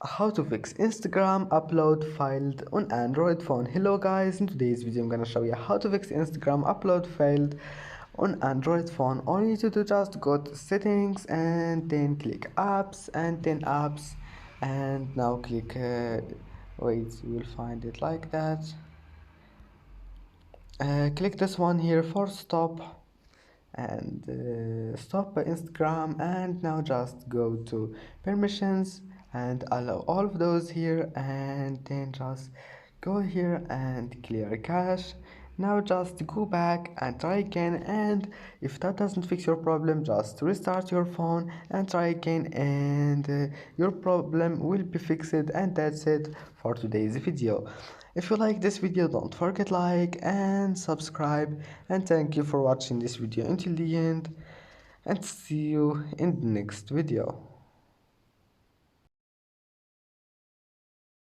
How to fix Instagram upload failed on Android phone. Hello guys, in today's video I'm gonna show you how to fix Instagram upload failed on Android phone. All you need to do, just go to settings and then click apps and then apps, and now click wait, you will find it like that. Click this one here for stop, and stop Instagram, and now just go to permissions and allow all of those here, and then just go here and clear cache. Now just go back and try again, and if that doesn't fix your problem, just restart your phone and try again, and your problem will be fixed. And that's it for today's video. If you like this video, don't forget like and subscribe, and thank you for watching this video until the end, and see you in the next video.